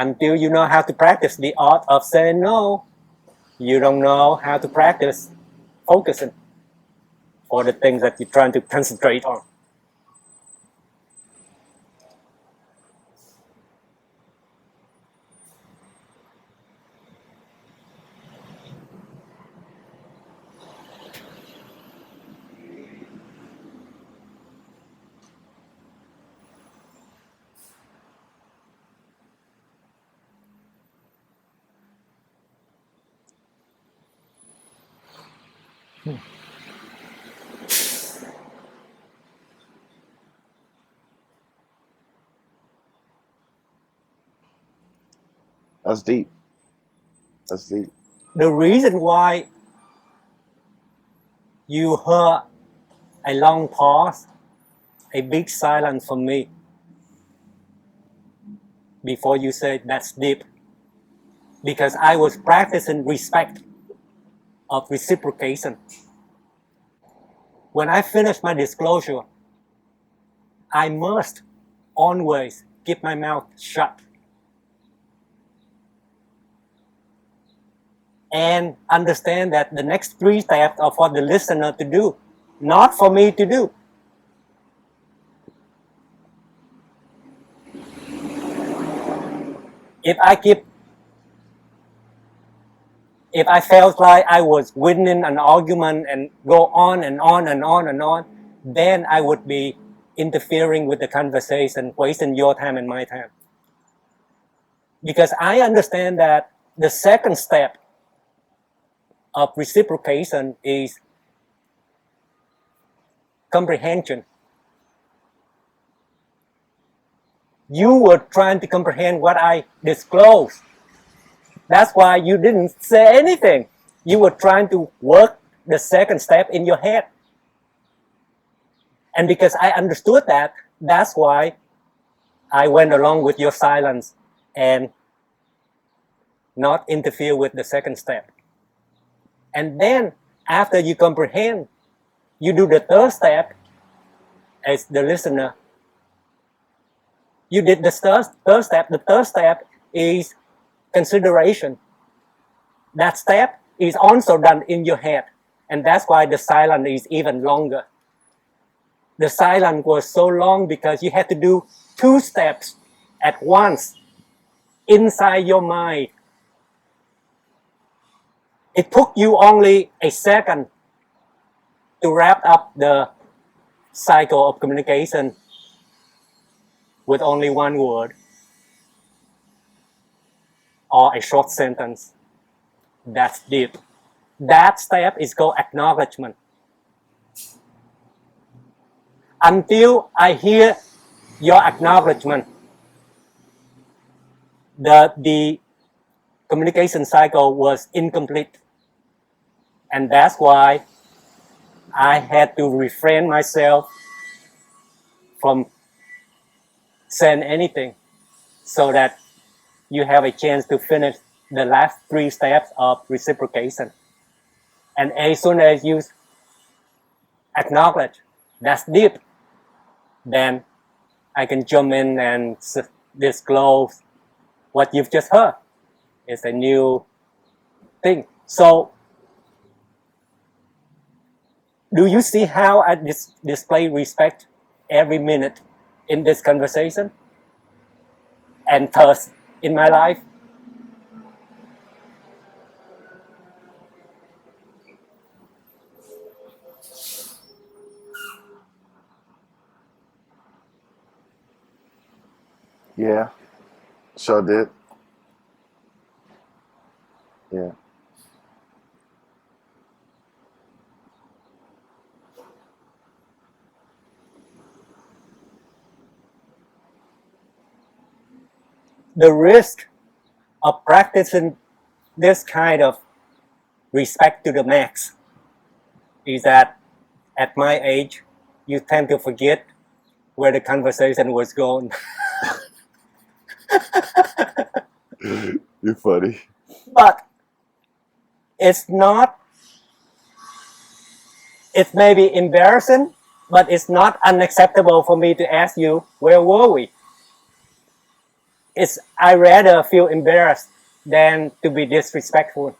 Until you know how to practice the art of saying no, you don't know how to practice focusing for the things that you're trying to concentrate on. That's deep. That's deep. The reason why you heard a long pause, a big silence from me before you said that's deep, because I was practicing respect of reciprocation. When I finish my disclosure, I must always keep my mouth shut and understand that the next 3 steps are for the listener to do, not for me to do. If I felt like I was winning an argument and go on and on and on and on, then I would be interfering with the conversation, wasting your time and my time. Because I understand that the second step of reciprocation is comprehension. You were trying to comprehend what I disclosed. That's why you didn't say anything. You were trying to work the second step in your head. And because I understood that, that's why I went along with your silence and not interfere with the second step. And then after you comprehend, you do the third step as the listener. You did the third step. The third step is consideration. That step is also done in your head. And that's why the silence is even longer. The silence was so long because you had to do 2 steps at once inside your mind. It took you only a second to wrap up the cycle of communication with only 1 word or a short sentence. That's deep. That step is called acknowledgement. Until I hear your acknowledgement, the communication cycle was incomplete. And that's why I had to refrain myself from saying anything so that you have a chance to finish the last 3 steps of reciprocation. And as soon as you acknowledge that's deep, then I can jump in and disclose what you've just heard. It's a new thing. So, do you see how I display respect every minute in this conversation and thus in my life? Yeah, sure did. Yeah. The risk of practicing this kind of respect to the max is that at my age, you tend to forget where the conversation was going. You're funny. But it's not, it may be embarrassing, but it's not unacceptable for me to ask you, where were we? I rather feel embarrassed than to be disrespectful.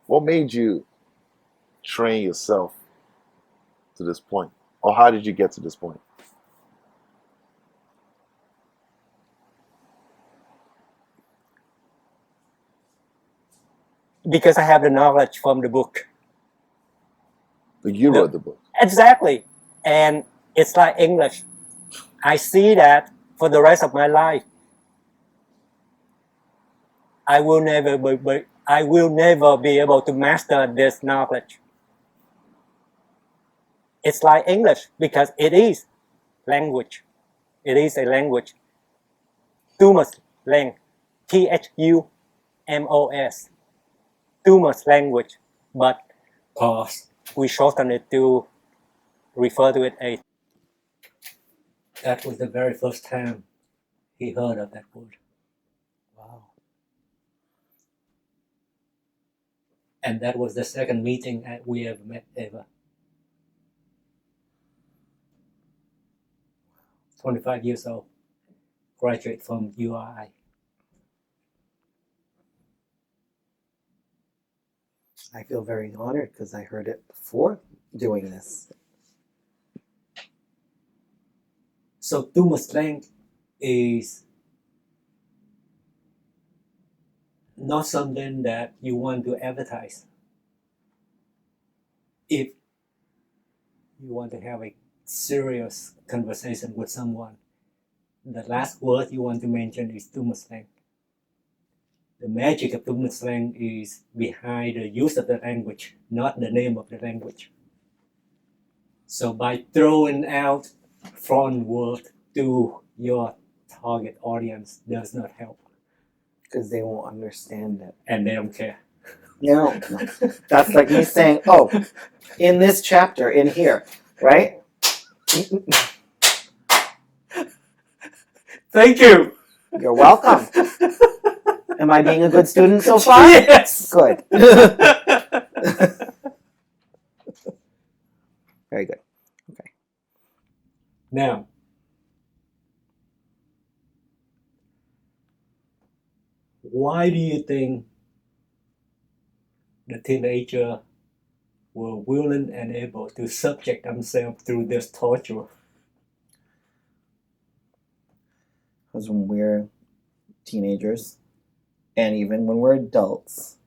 What made you train yourself to this point? Or how did you get to this point? Because I have the knowledge from the book. You wrote the book. Exactly. And it's like English. I see that for the rest of my life, I will never be able to master this knowledge. It's like English because it is language. It is a language. Thumoslang, Thumos, Thumos language, but we shorten it to refer to it as. That was the very first time he heard of that word. Wow. And that was the second meeting we ever met ever. 25 years old, graduate from URI. I feel very honored because I heard it before doing this. So Thumoslang is not something that you want to advertise. If you want to have a serious conversation with someone, the last word you want to mention is Thumoslang. The magic of Thumoslang is behind the use of the language, not the name of the language. So by throwing out foreign word to your target audience does not help. Because they won't understand it. And they don't care. No. That's like me saying, oh, in this chapter, in here, right? Thank you. You're welcome. Am I being a good student so far? Yes. Good. Very good. Okay. Now, why do you think the teenager were willing and able to subject themselves to this torture? Because when we're teenagers, and even when we're adults,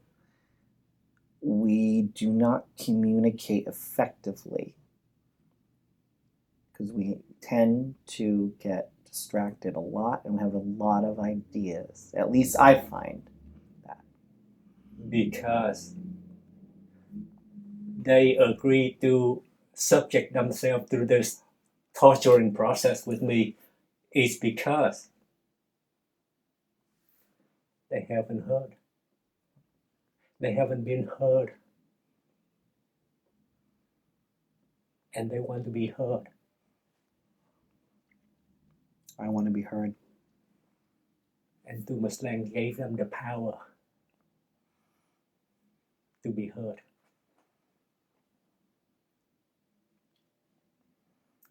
we do not communicate effectively. Because we tend to get distracted a lot and have a lot of ideas. At least I find that. Because they agree to subject themselves to this torturing process with me is because they haven't heard. They haven't been heard. And they want to be heard. I want to be heard. And Thumoslang gave them the power to be heard.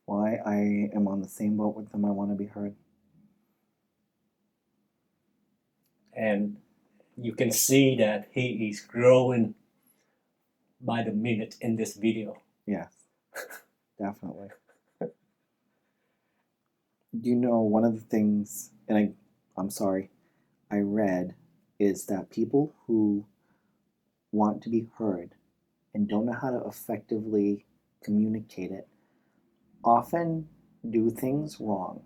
Why I am on the same boat with them, I want to be heard. And you can see that he is growing by the minute in this video. Yes, definitely. You know, one of the things, and I'm sorry, I read, is that people who want to be heard and don't know how to effectively communicate it often do things wrong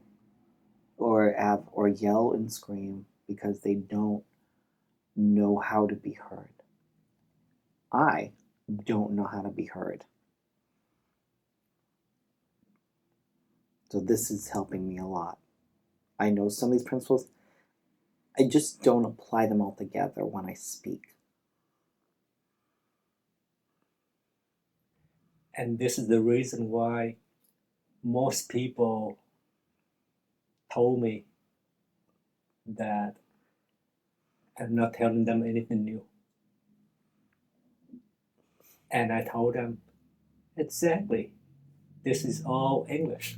or yell and scream because they don't know how to be heard. I don't know how to be heard. So this is helping me a lot. I know some of these principles, I just don't apply them all together when I speak. And this is the reason why most people told me that I'm not telling them anything new. And I told them, exactly, this is all English.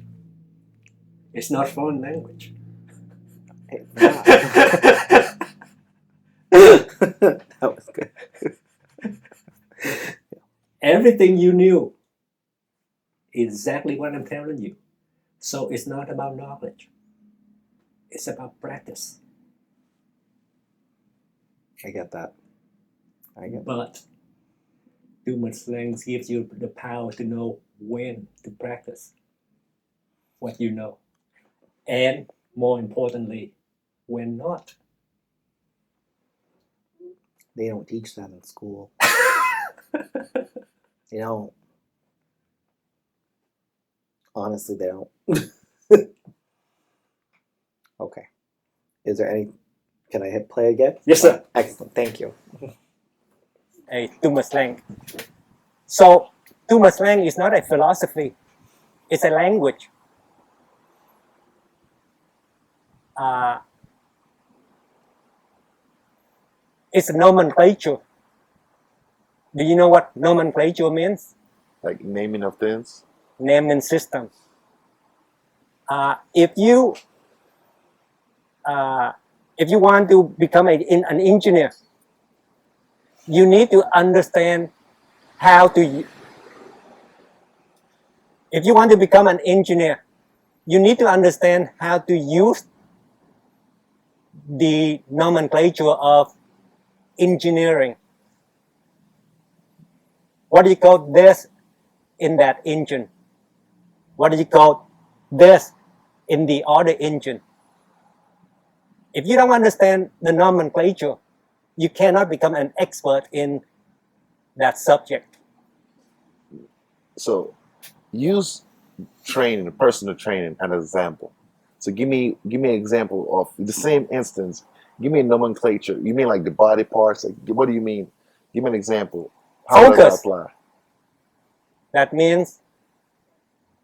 It's not foreign language. It's not. That was good. Everything you knew is exactly what I'm telling you. So it's not about knowledge. It's about practice. I get that. But Thumoslang gives you the power to know when to practice what you know. And more importantly, when not. They don't teach that in school. They don't. Honestly, they don't. Okay. Is there any... Can I hit play again? Yes, sir. Excellent. Thank you. A Thumoslang. So Thumoslang is not a philosophy. It's a language. It's a nomenclature. Do you know what nomenclature means? Like naming of things? Naming system. If you want to become an engineer, you need to understand how to. If you want to become an engineer, you need to understand how to use the nomenclature of engineering. What do you call this in that engine? What do you call this in the other engine? If you don't understand the nomenclature, you cannot become an expert in that subject. So use training, personal training, as an example. So give me an example of the same instance. Give me a nomenclature. You mean like the body parts? Like, what do you mean? Give me an example. How does that Focus. apply? That means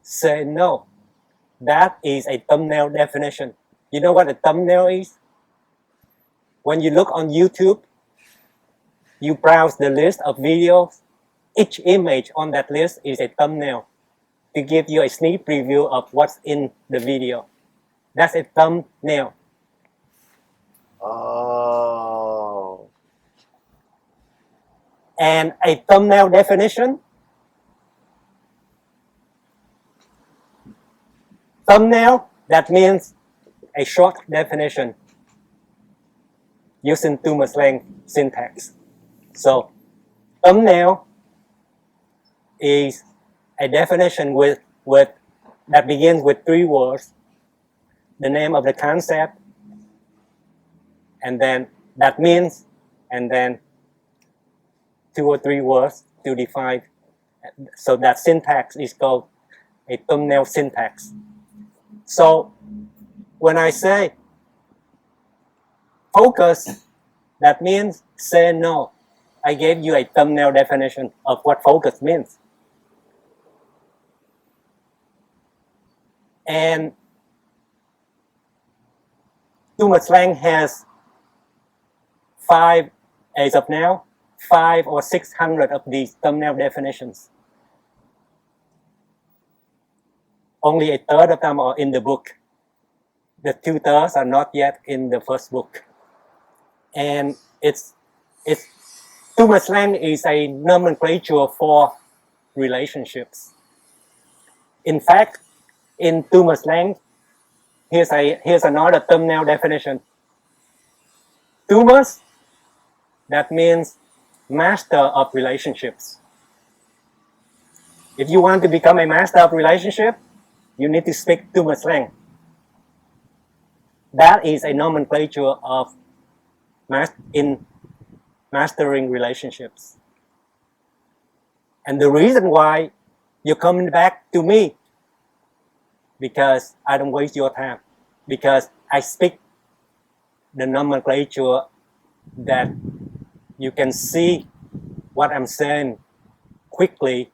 say no. That is a thumbnail definition. You know what a thumbnail is? When you look on YouTube, you browse the list of videos. Each image on that list is a thumbnail to give you a sneak preview of what's in the video. That's a thumbnail. Oh. And a thumbnail definition. Thumbnail, that means a short definition using Thumoslang syntax. So thumbnail is a definition with that begins with 3 words, the name of the concept, and then that means, and then 2 or 3 words to define. So that syntax is called a thumbnail syntax. So when I say focus, that means say no. I gave you a thumbnail definition of what focus means. And Thumoslang has 5, as of now, 500 or 600 of these thumbnail definitions. Only a third of them are in the book. The 2/3 are not yet in the first book. And Thumoslang is a nomenclature for relationships. In fact, in Thumoslang, here's another thumbnail definition. Thumos, that means master of relationships. If you want to become a master of relationship, you need to speak Thumoslang. That is a nomenclature of in mastering relationships. And the reason why you're coming back to me, because I don't waste your time, because I speak the nomenclature that you can see what I'm saying quickly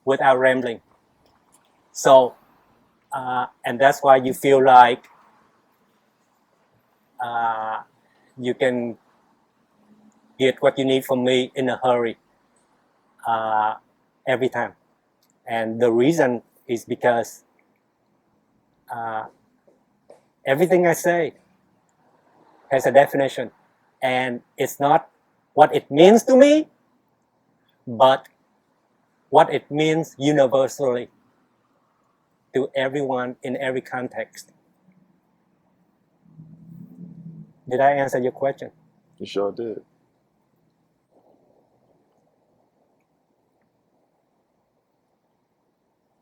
without rambling. So, and that's why you feel like you can get what you need from me in a hurry every time. And the reason is because everything I say has a definition, and it's not what it means to me, but what it means universally to everyone in every context. Did I answer your question? You sure did.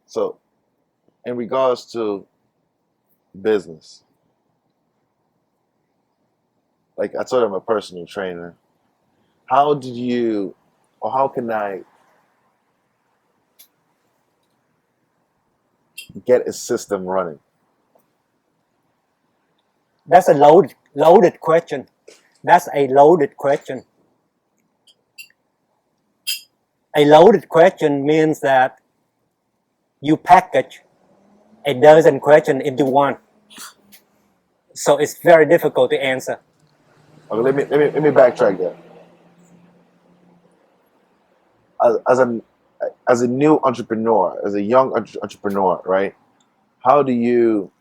So, in regards to business, like I told you, I'm a personal trainer. How did you, or how can I get a system running? That's a loaded question. That's a loaded question. A loaded question means that you package a dozen questions into one. So it's very difficult to answer. Okay, let me backtrack there. As a new entrepreneur, as a young entrepreneur, right? How do you